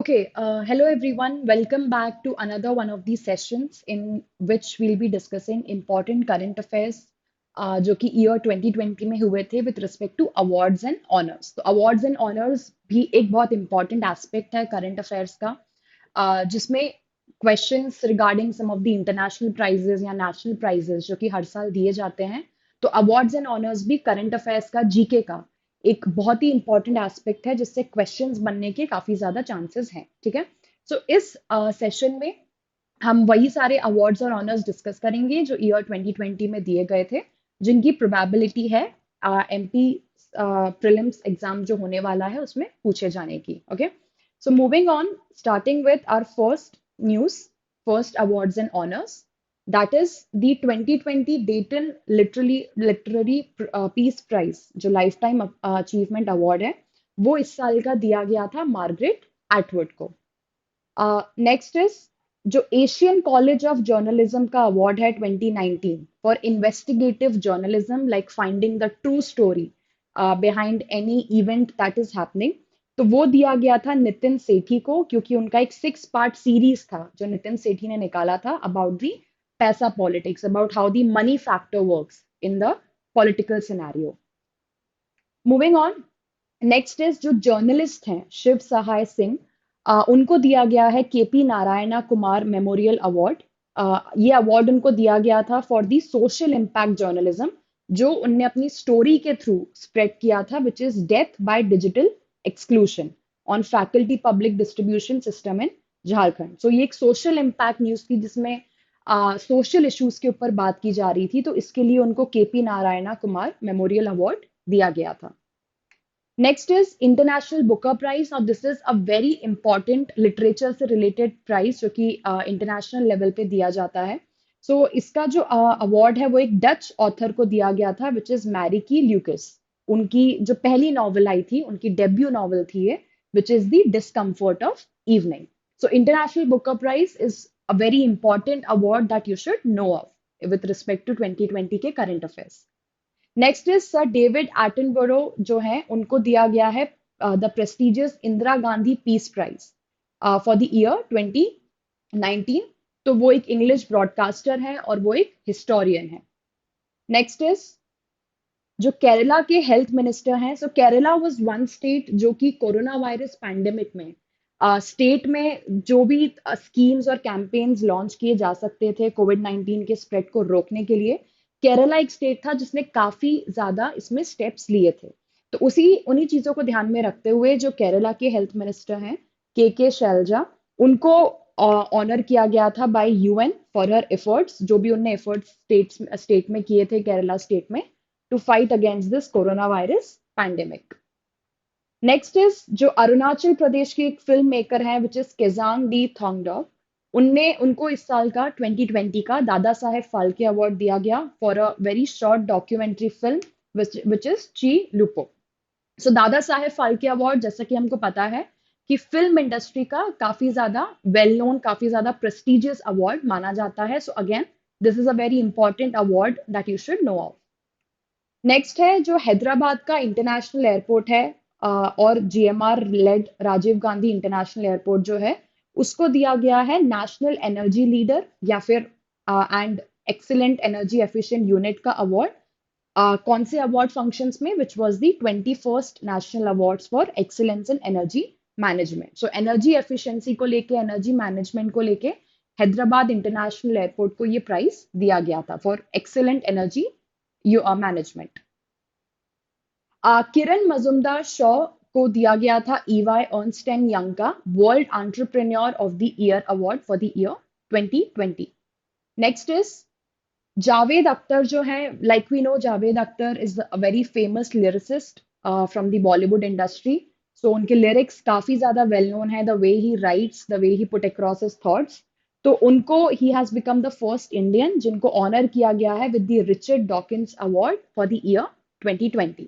Hello everyone. Welcome back to another one of these sessions in which we'll be discussing important current affairs जो कि year 2020 में हुए थे with respect to awards and honors. तो awards and honors भी एक बहुत important aspect है current affairs का जिसमें questions regarding some of the international prizes या national prizes जो कि हर साल दिए जाते हैं. तो awards and honors भी current affairs का जीके का एक बहुत ही इंपॉर्टेंट एस्पेक्ट है जिससे क्वेश्चंस बनने के काफी ज्यादा चांसेस हैं ठीक है सो इस सेशन में हम वही सारे अवार्ड्स और ऑनर्स डिस्कस करेंगे जो ईयर 2020 में दिए गए थे जिनकी प्रोबेबिलिटी है एमपी प्रीलिम्स एग्जाम जो होने वाला है उसमें पूछे जाने की okay so moving on starting with our first news first awards and honours that is the 2020 Dayton Literary Peace Prize जो लाइफ टाइम अचीवमेंट अवार्ड है वो इस साल का दिया गया था मार्गरेट एटवुड को नेक्स्ट इज जो एशियन कॉलेज ऑफ जर्नलिज्म का अवार्ड है 2019 for investigative journalism like finding the true story behind any event that is happening तो वो दिया गया था नितिन सेठी को क्योंकि उनका एक 6 पार्ट सीरीज था जो नितिन सेठी ने निकाला था अबाउट दी पैसा politics about how the money factor works in the political scenario moving on next is जो जर्नलिस्ट हैं शिव सहाय सिंह उनको दिया गया है KP Narayana Kumar memorial award ये अवार्ड उनको दिया गया था for the social impact journalism जो उनने अपनी स्टोरी के थ्रू स्प्रेड किया था which is death by digital exclusion on faculty public distribution system in Jharkhand so ये एक सोशल इम्पैक्ट न्यूज थी जिसमें सोशल इश्यूज के ऊपर बात की जा रही थी तो इसके लिए उनको KP Narayana Kumar memorial award दिया गया था next is international Booker prize और this is a very important literature से रिलेटेड प्राइज जो कि इंटरनेशनल लेवल पे दिया जाता है इसका जो अवार्ड है वो एक डच ऑथर को दिया गया था विच इज मैरिकी ल्यूकस उनकी जो पहली नॉवल आई थी उनकी डेब्यू नॉवल थी ये which is the discomfort of evening so international Booker prize is a very important award that you should know of with respect to 2020 के current affairs next is sir David Attenborough जो है उनको दिया गया है the prestigious Indira Gandhi peace prize for the year 2019 तो वो एक इंग्लिश ब्रॉडकास्टर है और वो एक हिस्टोरियन है नेक्स्ट इज जो केरला के हेल्थ मिनिस्टर हैं सो केरला वाज वन स्टेट जो कि कोरोना वायरस पैंडेमिक में स्टेट में जो भी स्कीम्स और कैंपेन्स लॉन्च किए जा सकते थे कोविड-19 के स्प्रेड को रोकने के लिए केरला एक स्टेट था जिसने काफी ज्यादा इसमें स्टेप्स लिए थे तो उसी उन्हीं चीजों को ध्यान में रखते हुए जो केरला के हेल्थ मिनिस्टर हैं के शैलजा उनको ऑनर किया गया था by UN for her efforts जो भी उनने एफर्ट्स स्टेट में किए थे केरला स्टेट में to fight against this corona virus pandemic next is जो अरुणाचल प्रदेश के एक फिल्म मेकर हैं विच इज केजांग डी थोंगडॉक उनने उनको इस साल का 2020 का दादा साहेब फाल्के अवार्ड दिया गया for a very short documentary film which is ची लुपो सो दादा साहेब फाल्के अवार्ड जैसा कि हमको पता है कि फिल्म इंडस्ट्री का काफी ज्यादा वेल नोन काफी ज्यादा प्रेस्टिजियस अवार्ड माना जाता है so again this is a very important award that you should know of next है जो हैदराबाद का इंटरनेशनल एयरपोर्ट है और GMR led Rajiv Gandhi international airport जो है उसको दिया गया है नेशनल एनर्जी लीडर या फिर and excellent energy efficient unit का अवार्ड कौन से अवार्ड फंक्शंस में which was the 21st national awards for excellence in energy management so energy efficiency को लेके एनर्जी मैनेजमेंट को लेके हैदराबाद इंटरनेशनल एयरपोर्ट को ये प्राइज दिया गया था for excellent energy management Kiran Mazumdar Shaw को दिया गया था ईवाई अर्नस्ट एंड यंग का world entrepreneur of the year award for the year 2020 next is Javed Akhtar जो है like we know Javed Akhtar is a very famous lyricist from the Bollywood industry so उनके lyrics काफी ज्यादा वेल नोन है the way he writes the way he put across his thoughts तो उनको he has become the first Indian जिनको honour किया गया है with the Richard Dawkins award for the year 2020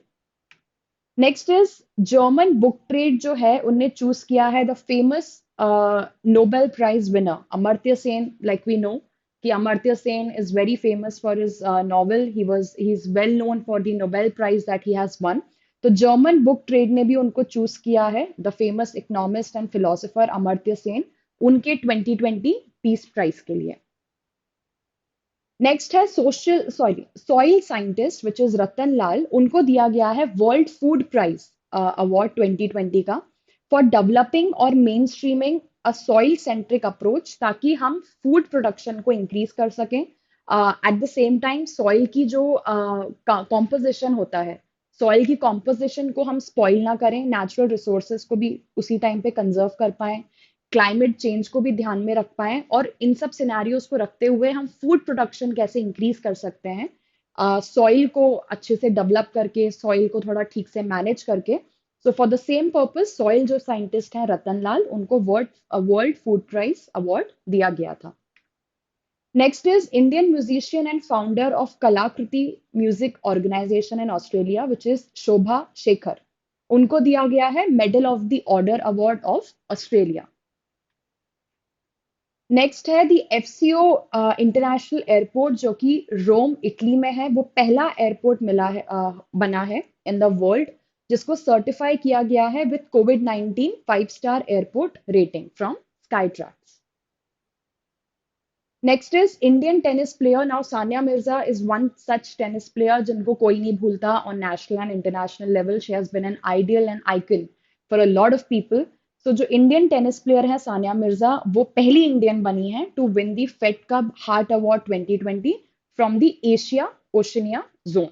next is German book trade जो है उनने choose किया है the famous Nobel prize winner Amartya Sen like we know कि Amartya Sen is very famous for his novel he is well known for the Nobel prize that he has won तो German book trade ने भी उनको चूज किया है, the famous economist and philosopher Amartya Sen, उनके 2020 peace prize के लिए। नेक्स्ट है social sorry soil scientist which is Ratan Lal, उनको दिया गया है वर्ल्ड फूड प्राइज अवार्ड 2020 का, फॉर डेवलपिंग और मेन स्ट्रीमिंग अ सॉइल सेंट्रिक अप्रोच, ताकि हम फूड प्रोडक्शन को इंक्रीज कर सकें, at the same time soil की जो कॉम्पोजिशन होता है, सॉइल की कॉम्पोजिशन को हम स्पॉइल ना करें, नेचुरल रिसोर्सेज को भी उसी टाइम पे कंजर्व कर पाएं, क्लाइमेट चेंज को भी ध्यान में रख पाएं, और इन सब सिनेरियोज को रखते हुए हम फूड प्रोडक्शन कैसे इंक्रीज कर सकते हैं, सॉइल को अच्छे से डेवलप करके, सॉइल को थोड़ा ठीक से मैनेज करके। So for the same purpose soil जो साइंटिस्ट हैं रतन लाल, उनको वर्ल्ड फूड प्राइज अवार्ड दिया गया था। Next is Indian musician and founder of Kalakriti music organisation in Australia which is Shobha Shekhar, उनको दिया गया है medal of the order award of Australia. Next है दी एफसीओ इंटरनेशनल एयरपोर्ट, जो कि रोम इटली में है, वो पहला एयरपोर्ट बना है इन द वर्ल्ड जिसको सर्टिफाई किया गया है विद कोविड-19 5 star airport rating from Skytrax. Next is Indian tennis player, now Sania Mirza is one such tennis player जिनको कोई नहीं भूलता on national and international level, she has been an ideal and icon for a lot of people. So जो Indian tennis player है सानिया मिर्जा, वो पहली Indian बनी है to win the Fed Cup Heart Award 2020 from the Asia Oceania zone.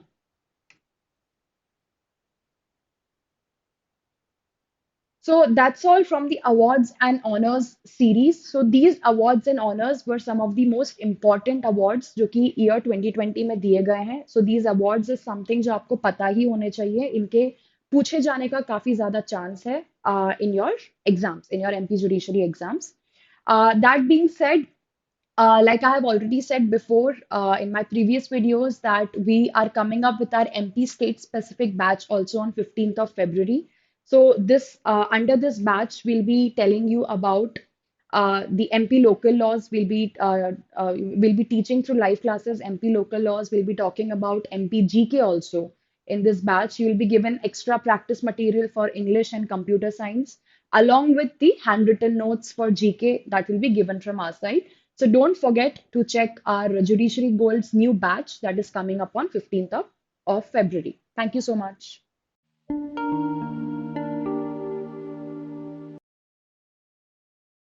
So that's all from the awards and honors series. So these awards and honors were some of the most important awards जो कि year 2020 में दिए गए हैं. So these awards is something जो आपको पता ही होने चाहिए. इनके पूछे जाने का काफी ज्यादा चांस है in your exams, in your MP judiciary exams. That being said, like I have already said before in my previous videos, that we are coming up with our MP state specific batch also on 15th of February. So this under this batch, we'll be telling you about the MP local laws. We'll be teaching through live classes MP local laws. We'll be talking about MP GK also. In this batch, you will be given extra practice material for English and computer science, along with the handwritten notes for GK that will be given from our side. So don't forget to check our Judiciary Gold's new batch that is coming up on 15th of February. Thank you so much.